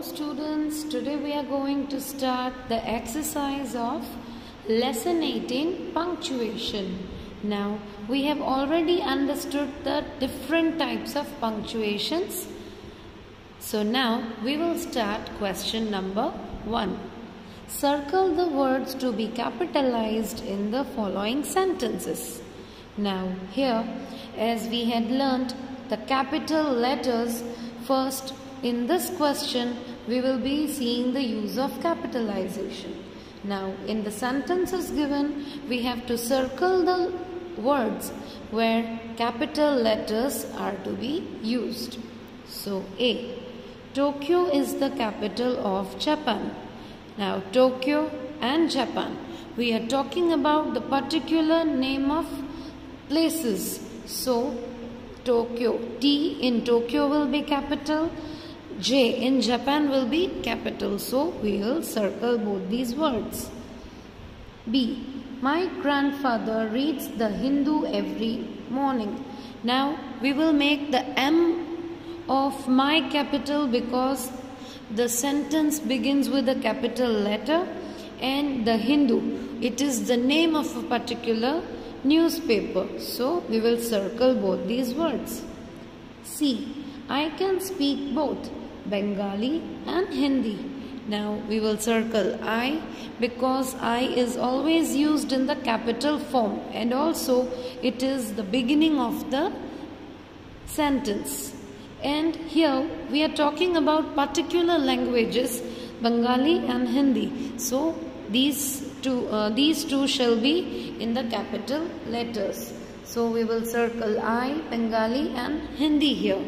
students, today we are going to start the exercise of lesson 18 punctuation. Now we have already understood the different types of punctuations. So now we will start question number 1. Circle the words to be capitalized in the following sentences. Now here, as we had learnt the capital letters, first in this question we will be seeing the use of capitalization. Now in the sentences given, we have to circle the words where capital letters are to be used. So A. Tokyo is the capital of Japan. Now Tokyo and Japan, we are talking about the particular name of places. So Tokyo, T in Tokyo will be capital, J in Japan will be capital. So we will circle both these words. B. My grandfather reads the Hindu every morning. Now we will make the M of my capital because the sentence begins with a capital letter, and the Hindu, it is the name of a particular newspaper. So we will circle both these words. C. I can speak both Bengali and Hindi. Now we will circle I because I is always used in the capital form, and also it is the beginning of the sentence. And here we are talking about particular languages, Bengali and Hindi. So these two shall be in the capital letters. So we will circle I, Bengali and Hindi here.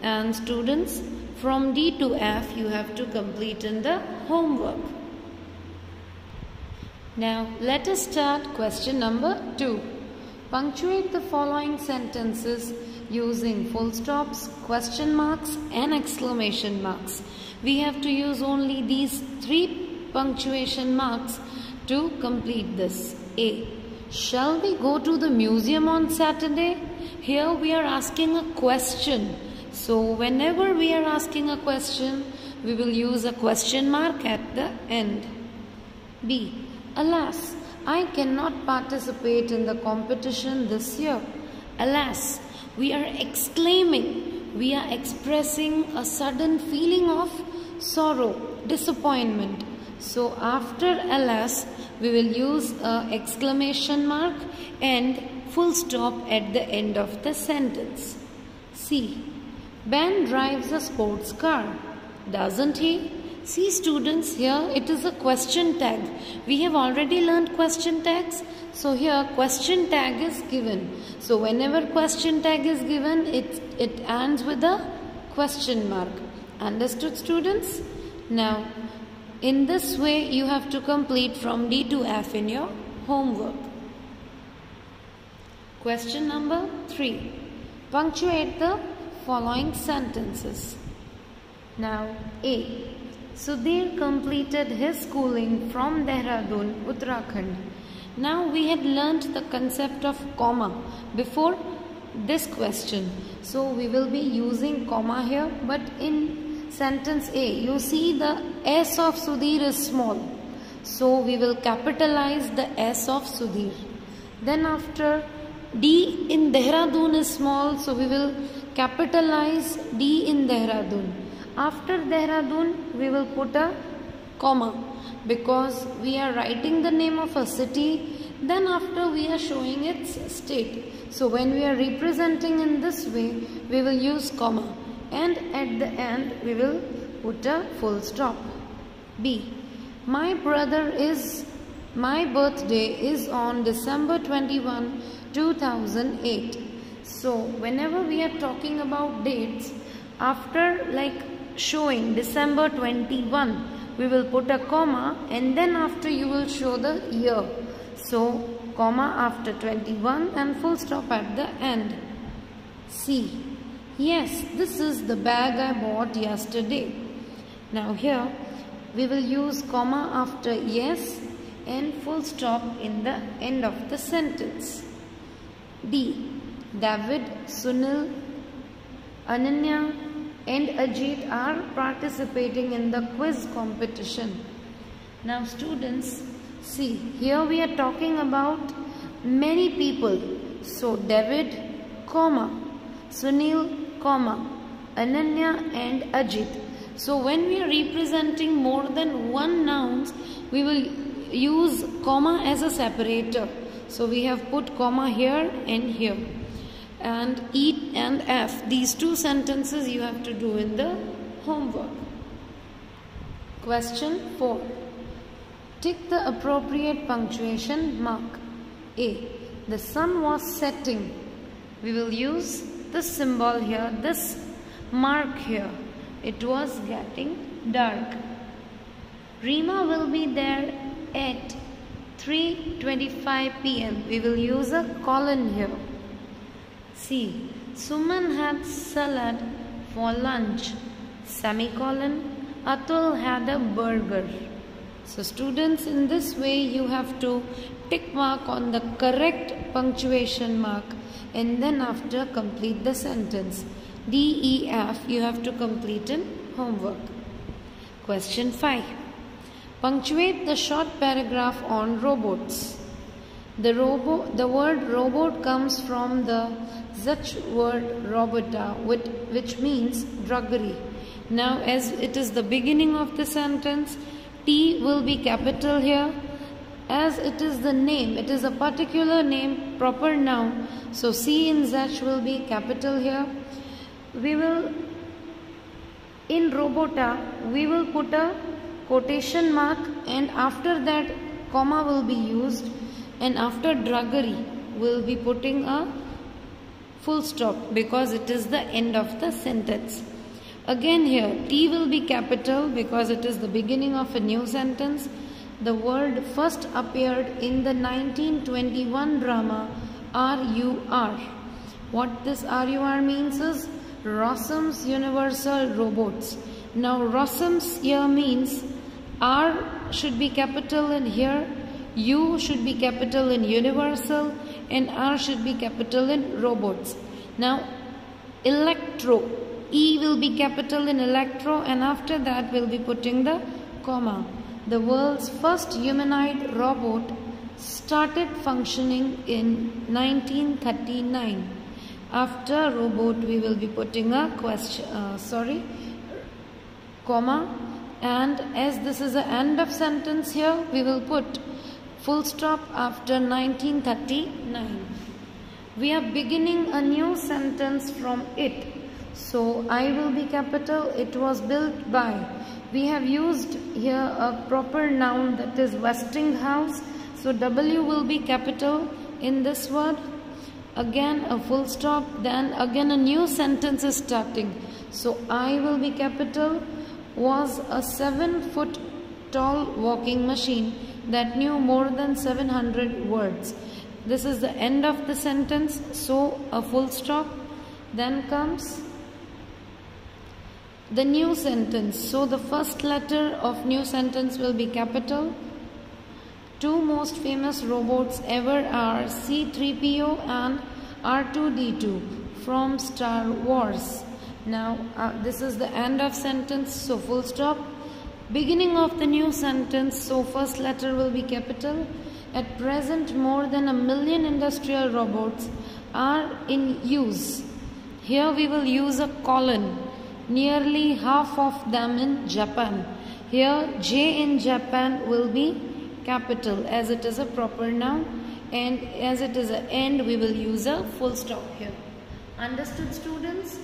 And students, from D to F you have to complete in the homework. Now let us start question number 2. Punctuate the following sentences using full stops, question marks and exclamation marks. We have to use only these 3 punctuation marks to complete this. A. Shall we go to the museum on Saturday? Here we are asking a question. So whenever we are asking a question, we will use a question mark at the end. B. Alas, I cannot participate in the competition this year. Alas, we are exclaiming, we are expressing a sudden feeling of sorrow, disappointment. So after alas, we will use an exclamation mark and full stop at the end of the sentence. C. Ben drives a sports car, doesn't he? See students, here it is a question tag. We have already learned question tags. So here question tag is given. So whenever question tag is given, it ends with a question mark. Understood students? Now in this way you have to complete from D to F in your homework. Question number 3. Punctuate the following sentences. Now A. Sudhir completed his schooling from Dehradun, Uttarakhand. Now we had learnt the concept of comma before this question. So we will be using comma here, but in sentence A, you see the S of Sudhir is small. So we will capitalize the S of Sudhir. Then after D in Dehradun is small, so we will capitalize D in Dehradun. After Dehradun, we will put a comma because we are writing the name of a city. Then after we are showing its state. So when we are representing in this way, we will use comma. And at the end, we will put a full stop. B. My birthday is on December 21, 2008. So whenever we are talking about dates, after showing December 21, we will put a comma, and then after you will show the year. So comma after 21 and full stop at the end. C. Yes, this is the bag I bought yesterday. Now here we will use comma after yes and full stop in the end of the sentence. D. David, Sunil, Ananya, and Ajit are participating in the quiz competition. Now students, see, here we are talking about many people. So David, comma, Sunil, comma, Ananya and Ajit. So when we are representing more than one nouns, we will use comma as a separator. So we have put comma here and here. And E and F, these two sentences you have to do in the homework. Question 4. Tick the appropriate punctuation mark. A. The sun was setting. We will use this symbol here, this mark here. It was getting dark. Rima will be there at 3:25 p.m. We will use a colon here. C. Suman had salad for lunch. Semicolon. Atul had a burger. So students, in this way you have to tick mark on the correct punctuation mark and then after complete the sentence. D, E, F you have to complete in homework. Question 5. Punctuate the short paragraph on robots. The word robot comes from the Dutch word robota, which means druggery. Now as it is the beginning of the sentence, T will be capital here. As it is the name, it is a particular name, proper noun. So C in Dutch will be capital here. We will, in robota, we will put a quotation mark and after that comma will be used, and after druggery we'll be putting a full stop because it is the end of the sentence. Again here T will be capital because it is the beginning of a new sentence. The word first appeared in the 1921 drama RUR. What this RUR means is Rossum's Universal Robots. Now Rossum's here means R should be capital in here, U should be capital in universal, and R should be capital in robots. Now electro, E will be capital in electro, and after that we'll be putting the comma. The world's first humanoid robot started functioning in 1939. After robot we will be putting a comma, and as this is the end of sentence here we will put full stop after 1939. We are beginning a new sentence from it. So I will be capital, it was built by. We have used here a proper noun, that is Westinghouse. So W will be capital in this word. Again a full stop, then again a new sentence is starting. So I will be capital, was a 7-foot tall walking machine that knew more than 700 words. This is the end of the sentence, so a full stop. Then comes the new sentence. So the first letter of new sentence will be capital. Two most famous robots ever are C-3PO and R2-D2 from Star Wars. Now this is the end of sentence, so full stop. Beginning of the new sentence, so first letter will be capital. At present more than 1 million industrial robots are in use. Here we will use a colon. Nearly half of them in Japan. Here J in Japan will be capital as it is a proper noun, and as it is an end we will use a full stop here. Understood students?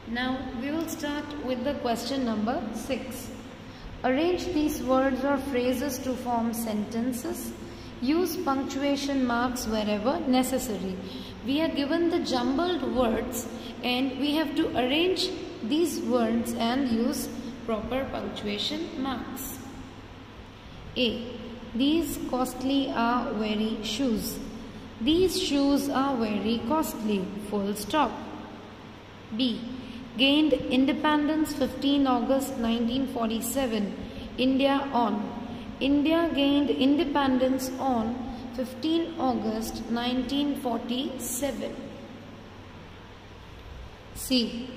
Now we will start with the question number 6. Arrange these words or phrases to form sentences. Use punctuation marks wherever necessary. We are given the jumbled words and we have to arrange these words and use proper punctuation marks. A. These costly are very shoes. These shoes are very costly. Full stop. B. Gained independence 15 August 1947. India on. India gained independence on 15 August 1947. C.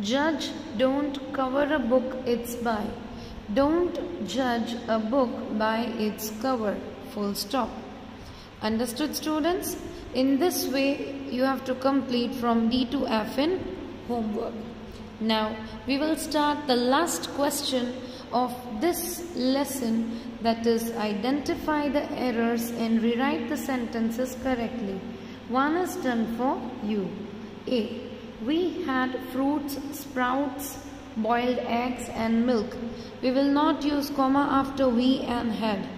Judge, don't cover a book it's by. Don't judge a book by its cover. Full stop. Understood, students? In this way, you have to complete from D to F in homework. Now, we will start the last question of this lesson, that is, identify the errors and rewrite the sentences correctly. One is done for you. A. We had fruits, sprouts, boiled eggs and milk. We will not use comma after we and had.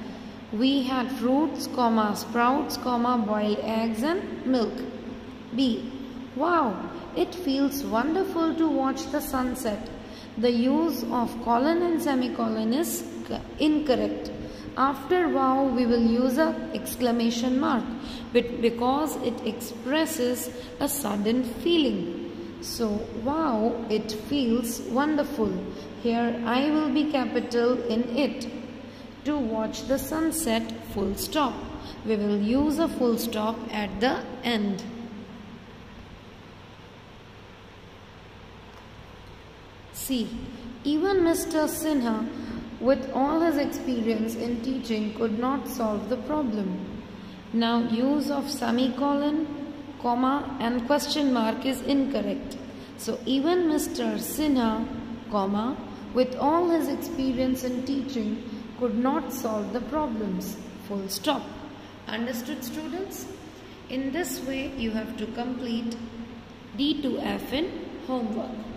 We had fruits, comma, sprouts, comma, boiled eggs and milk. B. Wow, it feels wonderful to watch the sunset. The use of colon and semicolon is incorrect. After wow, we will use an exclamation mark because it expresses a sudden feeling. So, wow, it feels wonderful. Here I will be capital in it. To watch the sunset, full stop. We will use a full stop at the end. C. Even Mr. Sinha, with all his experience in teaching, could not solve the problem. Now, use of semicolon, comma and question mark is incorrect. So, even Mr. Sinha, comma, with all his experience in teaching, could not solve the problems. Full stop. Understood, students? In this way, you have to complete D to F in homework.